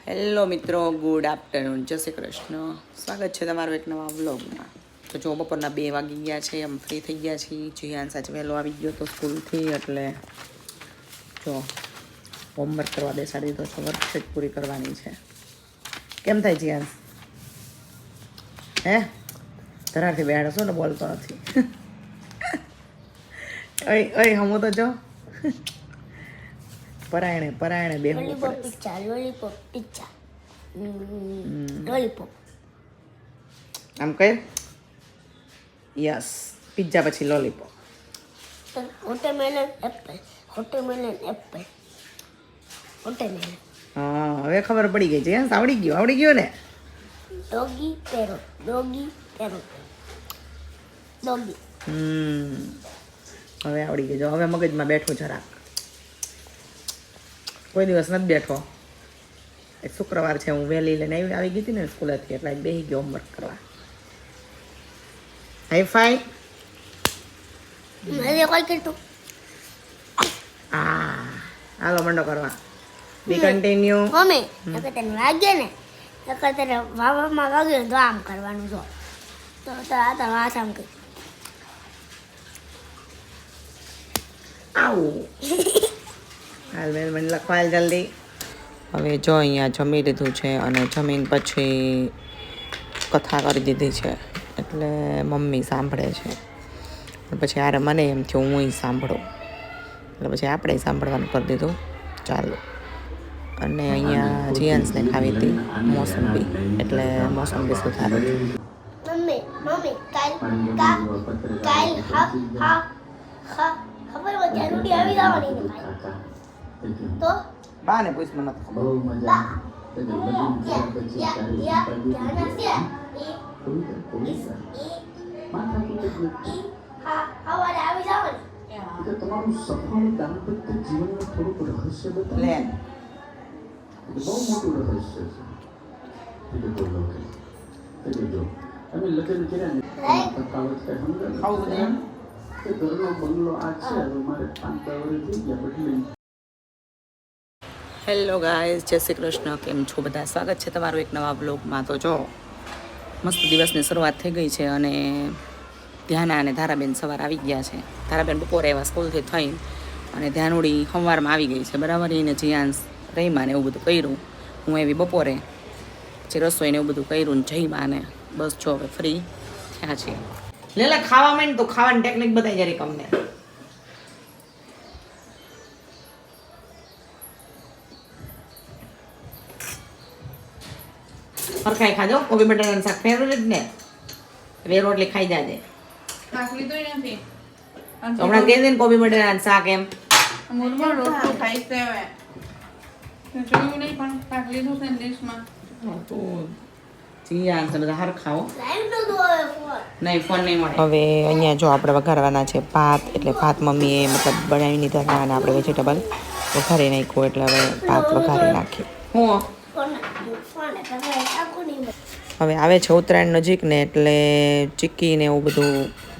Hello મિત્રો, good afternoon, જય શ્રી કૃષ્ણ. સ્વાગત છે તમારું એક નવા વ્લોગમાં. તો જો બપોરના 2 વાગી ગયા છે, એમ ફ્રી થઈ ગયા છીએ. જીયાન સાચ વહેલો આવી ગયો તો સ્કૂલથી, એટલે જો હોમવર્ક કરવા બેસાડી દીધો છે. વર્કશીટ પૂરી કરવાની છે. કેમ થાય જીયાન? હે ધરારથી બેહાડો છો ને, બોલતો નથી. ઓય હમું તો જો પરાયણે બેહવું પડે. લોલીપોપ પિઝા લોલીપોપ આમ કહે યસ, પિઝા પછી લોલીપોપ. Watermelon Apple watermelon. હા, હવે ખબર પડી ગઈ છે. આવડી ગયો ને. ડોગી પેરોટ ડોગી હવે આવડી ગઈ. જો હવે મગજમાં બેઠું જરાક. કોઈ દિવસ નથી બેઠો. એક શુક્રવાર છે, હું વહેલી લઈને આવી ગઈ હતી ને સ્કૂલેથી, એટલે બેસી ગયો હોમવર્ક કરવા. Hi fi. મેં કોઈ કીધું હાલો મંડો કરવા. બી કન્ટિન્યુ. મમ્મી નકર તને વાગે ને નકર તને વાવામાં વાગ્યું ને તો આમ કરવાનું જો તો આ તો વાત આમ કરી આવું હાલ મેં મને લખવા જલ્દી. હવે જો અહીંયા જમી લીધું છે, અને જમીન પછી કથા કરી દીધી છે, એટલે મમ્મી સાંભળે છે. પછી યાર મને એમ થયું હું સાંભળું, એટલે પછી આપણે સાંભળવાનું કરી દીધું. ચાલો. અને અહીંયા જીયાન્સને ખાવી હતી મોસંબી, એટલે મોસંબી સુધારો. મમ્મી કાલ ખબર હોય જરૂરી આવી જવાની ને તો બાને પૂછ, મને નથી ખબર. હવારે આવી જવાની તમારું સફળ દાંપત્ય જીવનનું થોડુંક રહસ્ય બતાવો. લે બહુ મોટું રહસ્ય છે. જો તમે લગ્ન કર્યા ને તફાવત કઈ સમજાય? ખાવું બધું એમ. એ ઘરનો બંગલો આ છે, હવે મારે 5 વર્ષ થઈ ગયા બદલી. હેલો ગાઈઝ, જય શ્રી કૃષ્ણ. કેમ છો બધા? સ્વાગત છે તમારું એક નવા બ્લોગમાં. તો જો મસ્ત દિવસની શરૂઆત થઈ ગઈ છે, અને ધ્યાના અને ધારાબેન સવાર આવી ગયા છે. ધારાબેન બપોરે એવા સ્કૂલથી થઈ, અને ધ્યાનુડી સવારમાં આવી ગઈ છે, બરાબર. એને જીયાન્સ રહીમાં ને એવું બધું કર્યું. હું એવી બપોરે પછી રસોઈને એવું બધું કર્યું ને જઈમાં, બસ જો હવે ફ્રી થયા છીએ. લેલા ખાવા માંડ તો ખાવાની ટેકનિક બતાવી જરી અમને. હરખાઈ ખાજો. કોબી બટાટાનું શાક ફેવરેટ ને, બે રોટલી ખાઈ જાજે. હમણાં કહી દે ને કોબી બટાટાનું શાક એમ. હવે અહીંયા જો આપણે વઘારવાના છે ભાત, એટલે ભાત મમ્મીએ મતલબ બનાવી લીધા હતા, અને આપણે વેજીટેબલ વઘારી નાખ્યું, એટલે હવે ભાત વઘારી નાખ્યું. હું હવે આવે છે ઉત્તરાયણ નજીક ને, એટલે ચીક્કી ને એવું બધું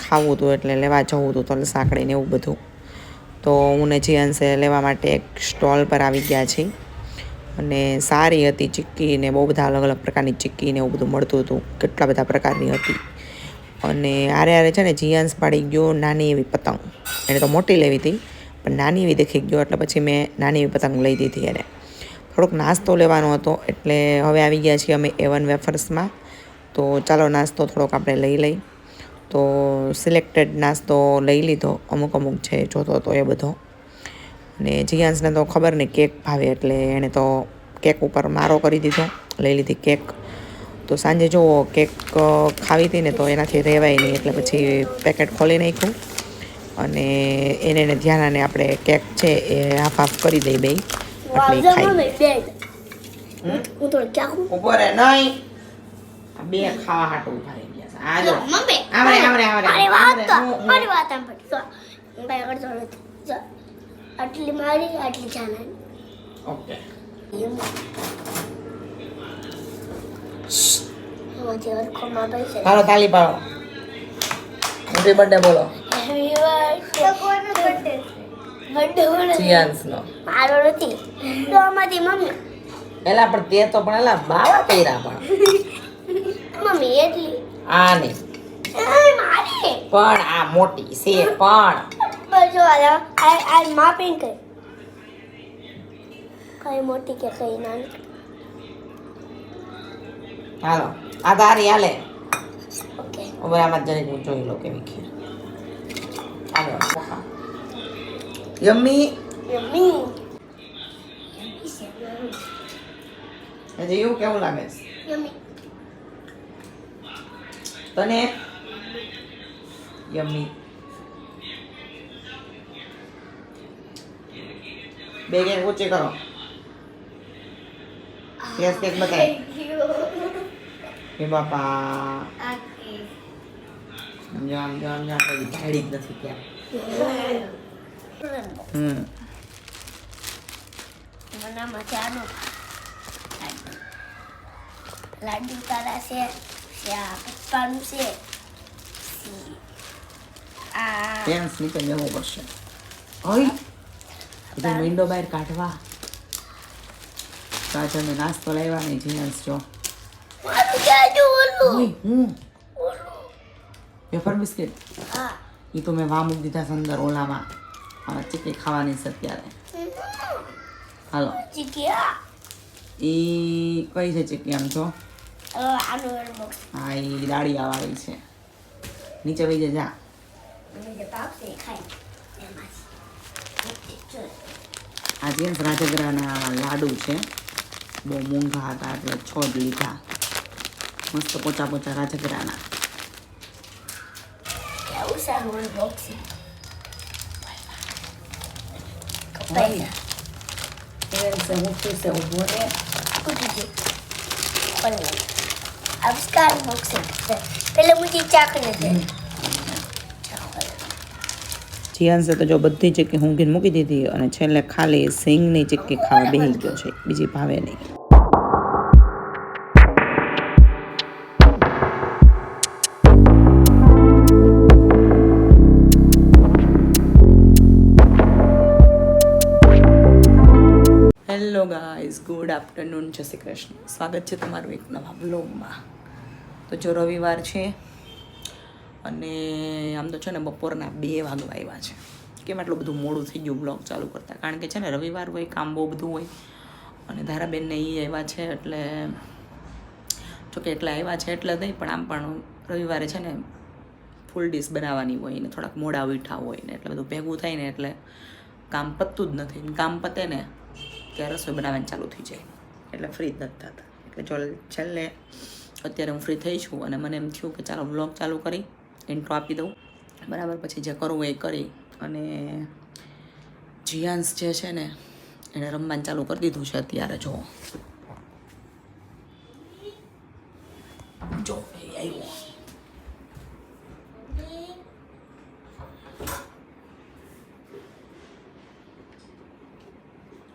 ખાવું હતું, એટલે લેવા જવું હતું, તલ સાંકળી ને એવું બધું. તો હું ને જીયાન્સે લેવા માટે એક સ્ટોલ પર આવી ગયા છીએ, અને સારી હતી ચીક્કી ને, બહુ બધા અલગ અલગ પ્રકારની ચીક્કી ને એવું બધું મળતું હતું, કેટલા બધા પ્રકારની હતી. અને આરે છે ને જીયાન્સ પાડી ગયો નાની એવી પતંગ. એને તો મોટી લેવી હતી, પણ નાની એવી દેખી ગયો, એટલે પછી મેં નાની એવી પતંગ લઈ દીધી એને. થોડોક નાસ્તો લેવાનો હતો, એટલે હવે આવી ગયા છીએ અમે A1 વેફર્સમાં. તો ચાલો નાસ્તો થોડોક આપણે લઈ લઈ. તો સિલેક્ટેડ નાસ્તો લઈ લીધો, અમુક છે જોતો હતો એ બધો. અને જીયાન્સને તો ખબર નહીં કેક ભાવે, એટલે એણે તો કેક ઉપર મારો કરી દીધો, લઈ લીધી કેક. તો સાંજે જુઓ કેક ખાવી હતી ને, તો એનાથી રહેવાય નહીં, એટલે પછી પેકેટ ખોલી નાખ્યું, અને એને ધ્યાનાને આપણે કેક છે એ હાફ કરી દઈ બે. આટલી ખાઈ ઉપર નહીં, બે ખાવા હાટું ઉભા રહી ગયા છે. આ જો આટલી મારી આટલી જાનાની. ઓકે હાલો તાલી પાડો. હેપી બર્થડે બોલો. જીયાન્સનો મારો નથી તો આમાંથી મમ્મી એલા પણ તે તો પણ એલા બાવા કર્યા પણ મમ્મી એટલી આ નહીં મારે પણ આ મોટી છે પણ બજો આ માપીને કઈ મોટી કે કઈ નાની હાલો આ તારી હાલે ઓકે હવે આમાં જરીક હું જોઈ લો કેવી ખીર હાલો યમ્મી મમ્મી હજી એવું કેવું લાગે છે મમ્મી તને યમ્મી બે કેક ઊંચી કરો યસ કેક બતાય એ બાપા જામ કઈ ધાડી જ નથી ક્યાં મનામાં ચાનો લાડુ તારા છે આ પપ્પાનું છે આ પેન્સ નીચે લેવો પડશે ઓય બધું વિન્ડો બહાર કાઢવા કાચર મેં નાસ્તો લાવ્યા નહીં જીન્સ જો મારું જાજુ ઓલું ઓય હું વેફર બિસ્કિટ હા એ તો મેં વા મૂકી દીધા છે અંદર ઓલામાં હવે ચીકી ખાવાની છે અત્યારે હાલો ચીકિયા એ કઈ છે ચીકી આમ છો આનું બોક્સ હા એ દાળિયા વાળી છે નીચે વહી જા જે પાપસે ખાઈ એમાંથી આ જેન્સ રાજગરાના લાડુ છે બહુ મોંઘા હતા એટલે 6 જ લીધા મસ્ત પોચા પોચા રાજગરાના કેવું સારું અનબોક્સિંગ કપાઈ अब इसका अनबॉक्सिंग पहले मुझे चाकने दे જીયાન્સે તો જો બધી ચીક્કી ઊંઘીને મૂકી દીધી અને છેલ્લે ખાલી સિંગની ચીક્કી ખાવા બેસી ગયો છે બીજી ભાવે નહીં હેલો ગાઈઝ ગુડ આફ્ટરનૂન જય શ્રી કૃષ્ણ સ્વાગત છે તમારું એક નવા બ્લોગમાં તો જો રવિવાર છે અને આમ તો છે ને બપોરના 2 વાગવા આવ્યા છે કેમ આટલું બધું મોડું થઈ ગયું બ્લોગ ચાલુ કરતાં કારણ કે છે ને રવિવાર હોય કામ બહુ બધું હોય અને ધારાબેનને એ આવ્યા છે એટલે જોકે એટલા આવ્યા છે એટલે નહીં પણ આમ પણ રવિવારે છે ને ફૂલ ડીશ બનાવવાની હોય ને થોડાક મોડા ઉઠા હોય ને એટલે બધું ભેગું થાય ને એટલે કામ પતતું જ નથી કામ પતે ને ત્યારે રસોઈ બનાવવાની ચાલુ થઈ જાય એટલે ફ્રી જ નથી થતા એટલે ચાલ છેલ્લે અત્યારે હું ફ્રી થઈ છું અને મને એમ થયું કે ચાલો વ્લોગ ચાલુ કરી ઇન્ટ્રો આપી દઉં બરાબર પછી જે કરવું એ કરી અને જીયાન્સ જે છે ને એણે રમવાનું ચાલુ કરી દીધું છે અત્યારે જો એ આવ્યો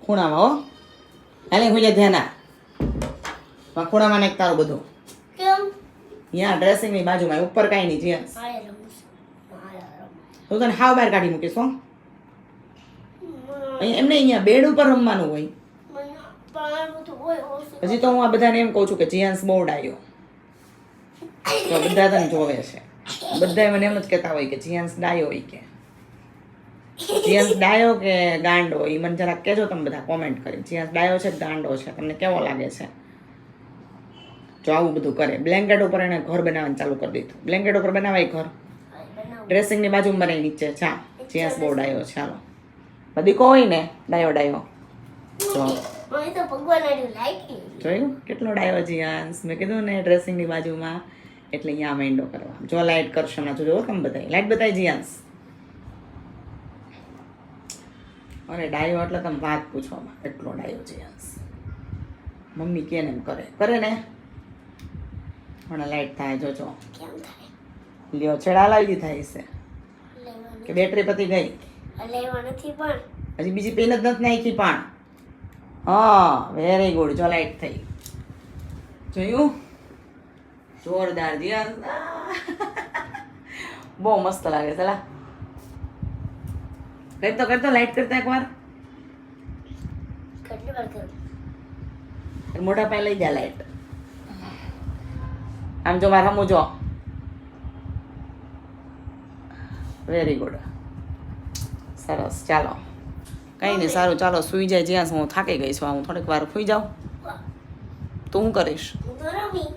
ખૂણામાં હો હાલે હું જે ધ્યાન ખૂણામાં નાખ તારું બધું કેમ અહીંયા ડ્રેસિંગની બાજુમાં ઉપર કાંઈ નહીં જીયાન્સ મારે રમવું તો તને હાવ બહાર કાઢી મૂકીશ હો એમને અહીંયા બેડ ઉપર રમવાનું હોય હજી તો હું આ બધાને એમ કહું છું કે જીયાન્સ બહુ ડાયો તો બધા તને જોવે છે બધા મને એમ જ કહેતા હોય કે જીયાન્સ ડાયો હોય કે જીયાન્સ ડાયો કે ગાંડો એ મને જરાક કહેજો તમે બધા કોમેન્ટ કરી જીયાન્સ ડાયો છે કે ગાંડો છે તમને કેવો લાગે છે જો આવું બધું કરે બ્લેન્કેટ ઉપર એને ઘર બનાવવાનું ચાલુ કરી દીધું બ્લેન્કેટ ઉપર બનાવાય ઘર ડ્રેસિંગની બાજુમાં બનાવી નીચે ચા જીયાન્સ બહુ ડાયો છે ચાલો દીકો હોય ને ડાયો ડાયો જો જોયું કેટલો ડાયો જીયાન્સ મેં કીધું ને ડ્રેસિંગની બાજુમાં એટલે અહીંયા મેંડો કરવા જો લાઇટ કરશો હમણાં તો જોવો તમે બતાવી લાઇટ બતાવી જીયાન્સ અરે ડાયો એટલે તમે વાત પૂછવામાં એટલો ડાયો જીયાન્સ મમ્મી કે ને એમ કરે ને હમણાં લાઇટ થાય જોજો લ્યો છેડા લાવી દીધા હશે કે બેટરી પતી ગઈ હજી બીજી પેન જ નથી નાખી પણ હા વેરી ગુડ જો લાઈટ થઈ જોયું જોરદાર જીયાન્સ બહુ મસ્ત લાગે છે કરતો લાઈટ કરતા એકવાર મોટા પાસે લઈ જા લાઈટ. આમ જો મારા હમું જો. Very good. સરસ, ચાલો કંઈ નહીં, સારું ચાલો સૂઈ જાય. જ્યાં હું થાકી ગઈ છું, હું થોડીક વાર સૂઈ જાઉં. તો હું કરીશ હું તો રમી.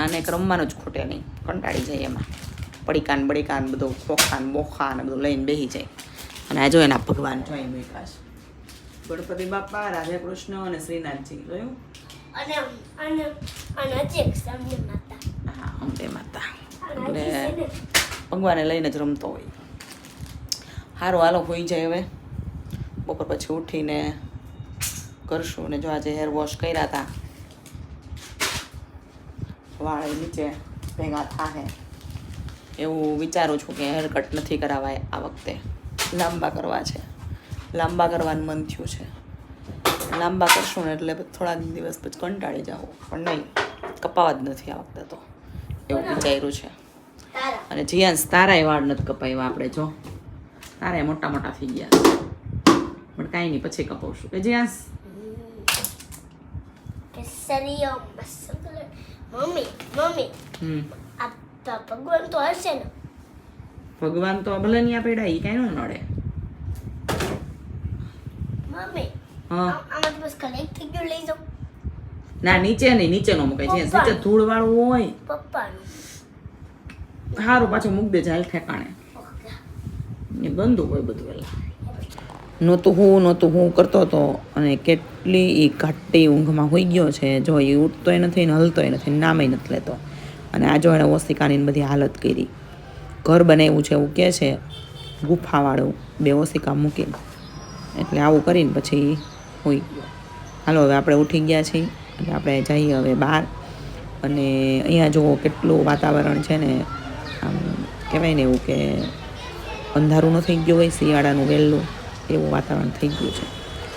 આને એક રમવાનું જ ખૂટે નહીં, કંટાળી જાય એમાં. પડીકાન બડીકાન બધું ચોખાન બોખા ને બધું લઈને બેસી જાય. અને આ જો એના ભગવાન જોઈ બેઠા છે, ગણપતિ બાપા, રાધા કૃષ્ણ અને શ્રીનાથજી. જોયું? અને અને અને હજી એક સામે માતા. હા, અંબે માતા. અને હજી છે ને. ભગવાને લઈને જ રમતો હોય. સારું હાલો હોઈ જાય હવે. બપોર પછી ઉઠીને કરશું. ને જો આજે હેર વોશ કર્યા હતા, વાળ નીચે ભેગા થાહે એવું વિચારું છું કે હેર કટ નથી કરાવાય આ વખતે. લાંબા કરવા છે, લાંબા કરવાનું મન થયું છે. લાંબા કરશું ને એટલે થોડા દિવસ પછી કંટાળી જાવ, પણ નહીં, કપાવા જ નથી આ વખતે તો એવું વિચાર્યું છે. તારા અને જીયાંશ તારાય વાળ નથી કપાવ્યા આપણે. જો તારાય મોટા મોટા થઈ ગયા, પણ કાંઈ નહીં, પછી કપાવશું. કે જીયાંશ? કેસરીઓ મસ્ત કલર. મમ્મી મમ્મી આ તો ભગવાન તો હશે ને. ભગવાન તો ભલે નહીં આપેડા, એ કાંઈ ન નડે. મમ્મી હા, આમાં બસ કલેક્ટ થઈ ગયું, લઈ જાઉં. ના નીચે નહીં, નીચે નો મુકાય. જીયાંશ નીચે ધૂળ વાળું હોય પપ્પાનું. સારું, પાછું મૂક દે જાય ઠેકાણે. ઓકે. એ ગંદુ હોય બધું. એલા નહોતું હું કરતો હતો, અને કેટલી એ ઘાટી ઊંઘમાં હોઈ ગયો છે. જો એ ઉઠતોય નથી ને હલતોય નથી, નામે નથી લેતો. અને આ જો એણે ઓશિકાની બધી હાલત કરી. ઘર બનાવ્યું છે એવું કહે છે, ગુફાવાળું, 2 ઓશિકા મૂકીને. એટલે આવું કરીને પછી હોઈ ગયો. હાલો હવે આપણે ઉઠી ગયા છીએ, એટલે આપણે જઈએ હવે બહાર. અને અહીંયા જુઓ કેટલું વાતાવરણ છે ને, આમ કહેવાય ને એવું કે અંધારું ન થઈ ગયું હોય, શિયાળાનું વહેલું એવું વાતાવરણ થઈ ગયું છે.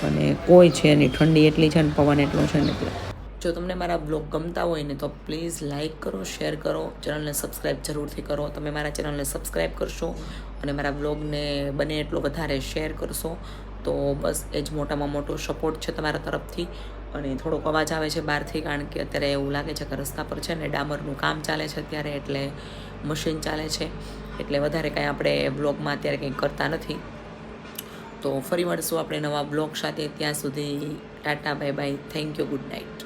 અને કોઈ છે નહીં, ઠંડી એટલી છે ને, પવન એટલો છે ને. એટલે જો તમને મારા બ્લોગ ગમતા હોય ને તો પ્લીઝ લાઇક કરો, શેર કરો, ચેનલને સબસ્ક્રાઈબ જરૂરથી કરો. તમે મારા ચેનલને સબસ્ક્રાઈબ કરશો અને મારા બ્લોગને બને એટલો વધારે શેર કરશો તો બસ એ જ મોટામાં મોટો સપોર્ટ છે તમારા તરફથી. અને થોડોક અવાજ આવે છે બહારથી, કારણ કે અત્યારે એવું લાગે છે કે રસ્તા પર છે ને ડામરનું કામ ચાલે છે અત્યારે, એટલે મશીન ચાલે છે, એટલે વધારે કાંઈ આપણે બ્લોગમાં અત્યારે કંઈ કરતા નથી. તો ફરી મળશું આપણે નવા બ્લોગ સાથે. ત્યાં સુધી Tata, bye bye, thank you, good night.